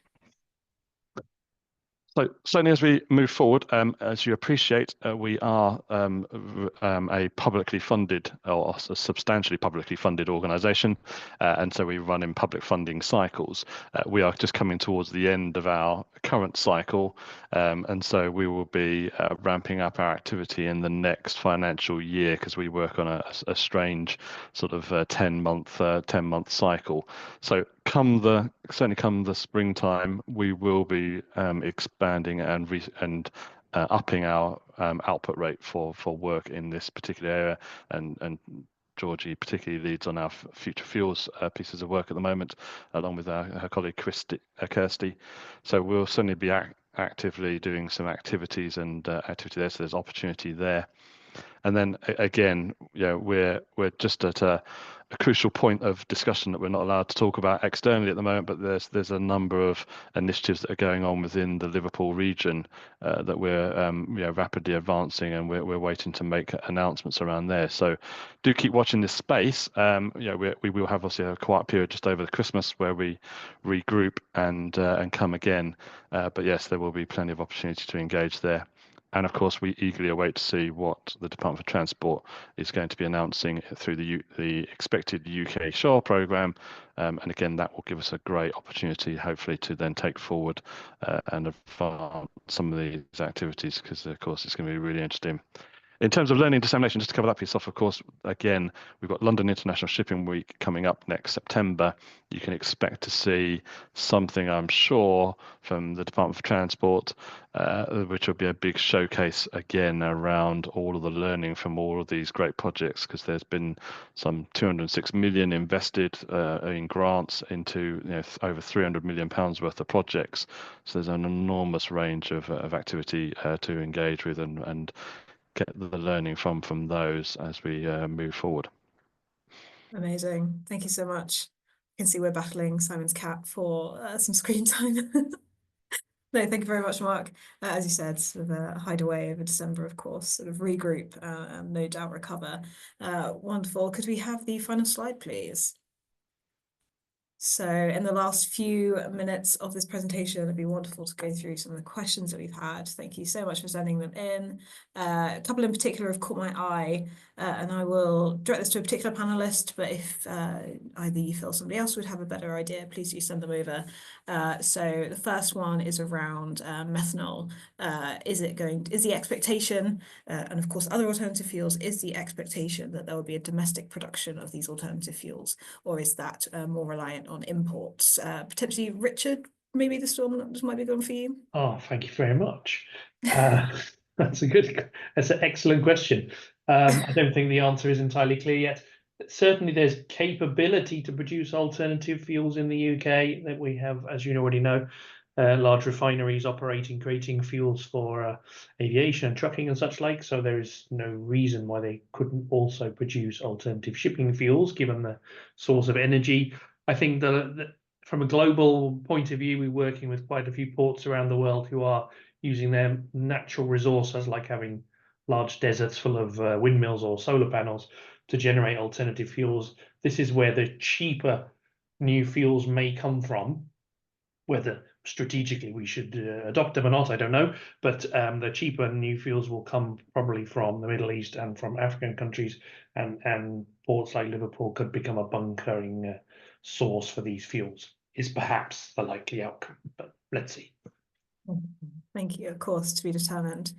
So certainly as we move forward, as you appreciate, we are a publicly funded or a substantially publicly funded organisation, and so we run in public funding cycles. We are just coming towards the end of our current cycle, and so we will be ramping up our activity in the next financial year because we work on a strange sort of 10-month cycle. So certainly come the springtime, we will be expanding and upping our output rate for work in this particular area, and Georgie particularly leads on our future fuels pieces of work at the moment, along with her colleague Kirsty. So we'll certainly be actively doing some activities and activity there. So there's opportunity there. And then again, we're just at a crucial point of discussion that we're not allowed to talk about externally at the moment, but there's a number of initiatives that are going on within the Liverpool region that we're rapidly advancing, and we're waiting to make announcements around there. So do keep watching this space. We will have obviously a quiet period just over the Christmas where we regroup and come again. But yes, there will be plenty of opportunity to engage there. And of course, we eagerly await to see what the Department for Transport is going to be announcing through the expected UK Shore programme. And again, that will give us a great opportunity, hopefully, to then take forward and advance some of these activities, because, of course, it's going to be really interesting. In terms of learning dissemination, just to cover that piece off, of course, again, we've got London International Shipping Week coming up next September. You can expect to see something, I'm sure, from the Department for Transport, which will be a big showcase again around all of the learning from all of these great projects, because there's been some 206 million invested in grants into over 300 million pounds worth of projects. So there's an enormous range of activity to engage with and get the learning from those as we move forward. Amazing. Thank you so much. I can see we're battling Simon's cat for some screen time. No, thank you very much, Mark. As you said, sort of a hideaway over December, of course, sort of regroup and no doubt recover. Wonderful. Could we have the final slide, please? So in the last few minutes of this presentation, it'd be wonderful to go through some of the questions that we've had. Thank you so much for sending them in. A couple in particular have caught my eye, and I will direct this to a particular panelist, but if either you feel somebody else would have a better idea, please do send them over. So the first one is around methanol. Is the expectation, and of course other alternative fuels, is the expectation that there will be a domestic production of these alternative fuels, or is that more reliant on imports? Potentially, Richard, maybe this might be going for you. Oh, thank you very much. That's an excellent question. I don't think the answer is entirely clear yet. Certainly, there's capability to produce alternative fuels in the UK that we have, as you already know, large refineries operating, creating fuels for aviation and trucking and such like. So there is no reason why they couldn't also produce alternative shipping fuels, given the source of energy. I think that from a global point of view, we're working with quite a few ports around the world who are using their natural resources, like having large deserts full of windmills or solar panels, to generate alternative fuels. This is where the cheaper new fuels may come from. Whether strategically we should adopt them or not, I don't know. But the cheaper new fuels will come probably from the Middle East and from African countries, and ports like Liverpool could become a bunkering source for these fuels, is perhaps the likely outcome, but let's see. Thank you. Of course, to be determined.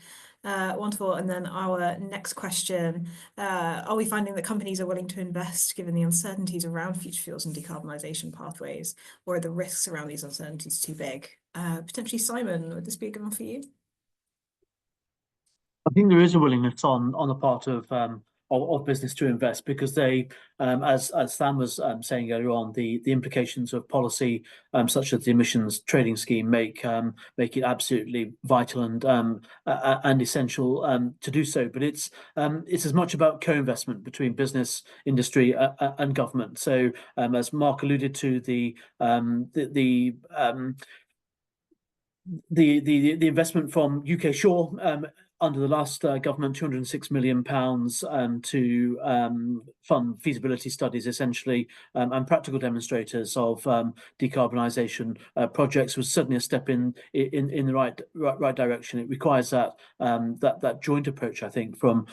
Wonderful. And then our next question, are we finding that companies are willing to invest given the uncertainties around future fuels and decarbonisation pathways, or are the risks around these uncertainties too big? Potentially, Simon, would this be a good one for you? I think there is a willingness on the part of of business to invest, because they, as Sam was saying earlier on, the implications of policy such as the emissions trading scheme make it absolutely vital and essential to do so. But it's as much about co-investment between business, industry, and government. So as Mark alluded to, the investment from UK Shore under the last government, £206 million to fund feasibility studies, essentially, and practical demonstrators of decarbonisation projects, was certainly a step in the right direction. It requires that joint approach, I think, from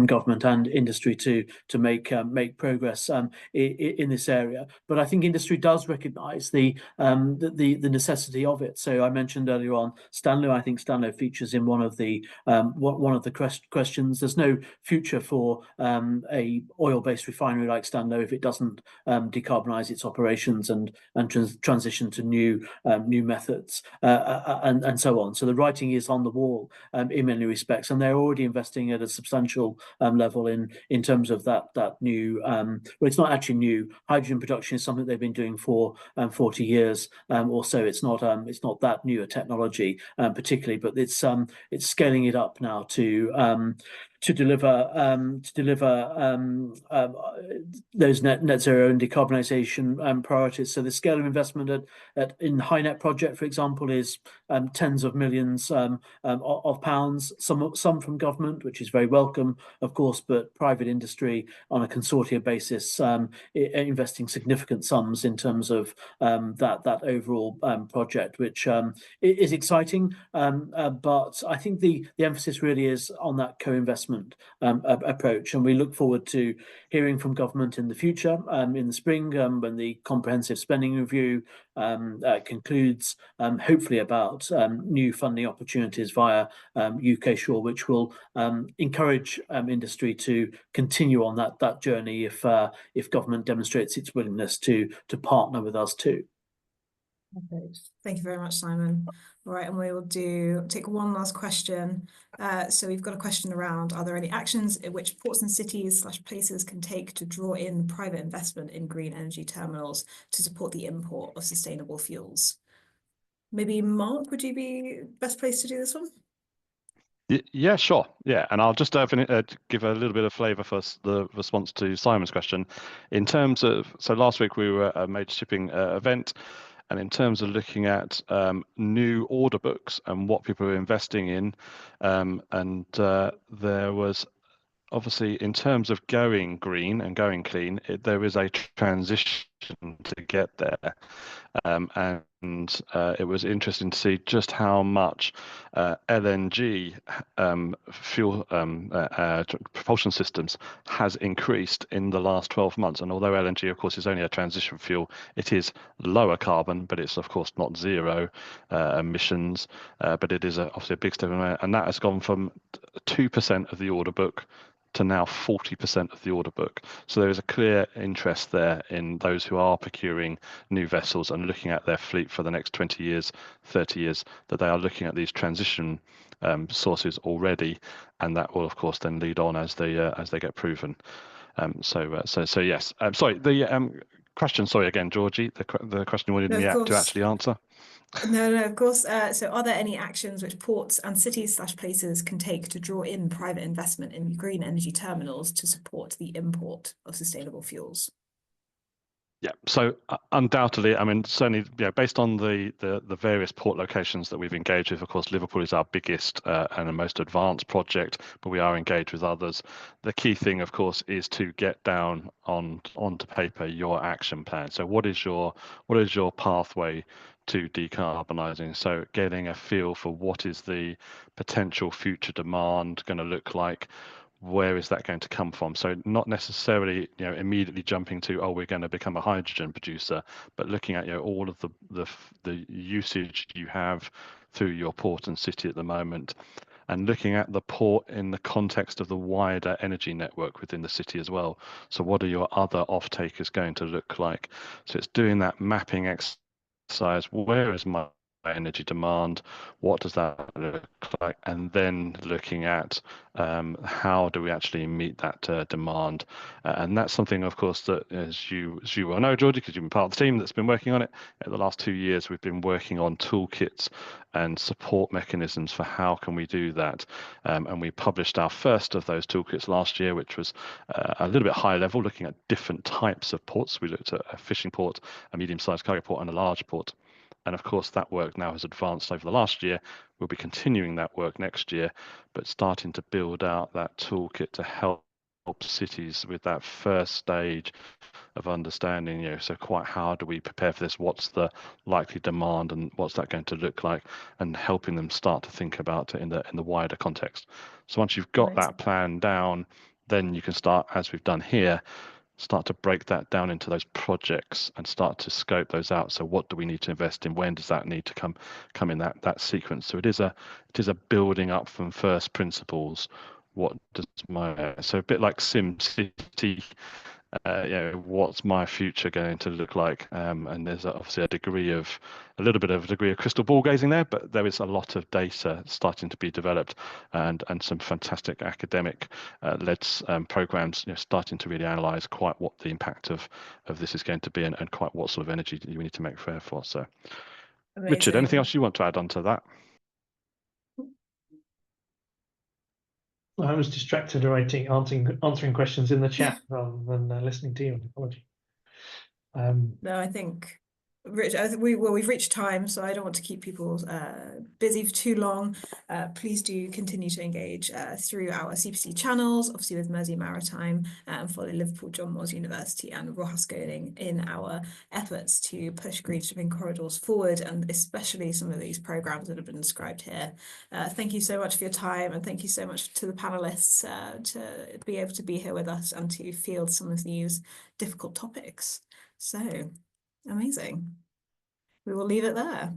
government and industry to make progress in this area. But I think industry does recognise the necessity of it. So I mentioned earlier on Stanlow. I think Stanlow features in one of the questions. There's no future for a oil-based refinery like Stanlow if it doesn't decarbonise its operations and transition to new methods and so on. So the writing is on the wall in many respects, and they're already investing at a substantial level in terms of that new. Well, it's not actually new. Hydrogen production is something they've been doing for 40 years or so. It's not that new a technology particularly, but it's scaling it up now to deliver those net zero and decarbonisation priorities. So the scale of investment in the HyNet project, for example, is tens of millions of pounds. Some from government, which is very welcome, of course, but private industry on a consortia basis investing significant sums in terms of that overall project, which is exciting. But I think the emphasis really is on that co-investment approach, and we look forward to hearing from government in the future, in the spring, when the comprehensive spending review concludes, hopefully about new funding opportunities via UK Shore, which will encourage industry to continue on that journey if government demonstrates its willingness to partner with us too. Perfect. Thank you very much, Simon. All right, and we will take one last question. So we've got a question around, are there any actions in which ports and cities / places can take to draw in private investment in green energy terminals to support the import of sustainable fuels? Maybe Mark, would you be best placed to do this one? Yeah, sure. Yeah, and I'll just give a little bit of flavour for the response to Simon's question. In terms of, so last week we were at a major shipping event, and in terms of looking at new order books and what people are investing in, there was obviously, in terms of going green and going clean, there is a transition to get there. And it was interesting to see just how much LNG fuel propulsion systems has increased in the last 12 months. And although LNG, of course, is only a transition fuel, it is lower carbon, but it's, of course, not zero emissions. But it is obviously a big step in there. And that has gone from 2% of the order book to now 40% of the order book. So there is a clear interest there in those who are procuring new vessels and looking at their fleet for the next 20 years, 30 years, that they are looking at these transition sources already, and that will, of course, then lead on as they get proven. So yes. Sorry, the question. Sorry again, Georgie. The question you wanted me to actually answer. No, of course. So are there any actions which ports and cities / places can take to draw in private investment in green energy terminals to support the import of sustainable fuels? Yeah, so undoubtedly, I mean, certainly, based on the various port locations that we've engaged with, of course, Liverpool is our biggest and the most advanced project, but we are engaged with others. The key thing, of course, is to get down onto paper your action plan. So what is your pathway to decarbonising? So getting a feel for what is the potential future demand going to look like. Where is that going to come from? So not necessarily, immediately jumping to, we're going to become a hydrogen producer, but looking at, all of the usage you have through your port and city at the moment, and looking at the port in the context of the wider energy network within the city as well. So what are your other off-takers going to look like? So it's doing that mapping exercise. Where is my energy demand, what does that look like, and then looking at how do we actually meet that demand. And that's something, of course, that as you well know, Georgie, because you've been part of the team that's been working on it. In the last 2 years, we've been working on toolkits and support mechanisms for how can we do that. And we published our first of those toolkits last year, which was a little bit high level, looking at different types of ports. We looked at a fishing port, a medium-sized cargo port, and a large port. And of course, that work now has advanced over the last year. We'll be continuing that work next year, but starting to build out that toolkit to help cities with that first stage of understanding, so quite how do we prepare for this? What's the likely demand and what's that going to look like? And helping them start to think about it in the wider context. So once you've got that plan down, then you can start, as we've done here, start to break that down into those projects and start to scope those out. So what do we need to invest in? When does that need to come in that sequence? So it is a building up from first principles. What does so a bit like SimCity, what's my future going to look like? And there's obviously a little bit of a degree of crystal ball gazing there, but there is a lot of data starting to be developed and some fantastic academic led programs starting to really analyze quite what the impact of this is going to be and quite what sort of energy you need to make fair for. So Richard, anything else you want to add on to that? I was distracted answering questions in the chat rather than listening to you. Apology. No, I think we've reached time, so I don't want to keep people busy for too long. Please do continue to engage through our CPC channels, obviously with Mersey Maritime, and follow Liverpool John Moores University and Royal Haskell in our efforts to push green shipping corridors forward, and especially some of these programs that have been described here. Thank you so much for your time, and thank you so much to the panelists to be able to be here with us and to field some of these difficult topics. So amazing. We will leave it there.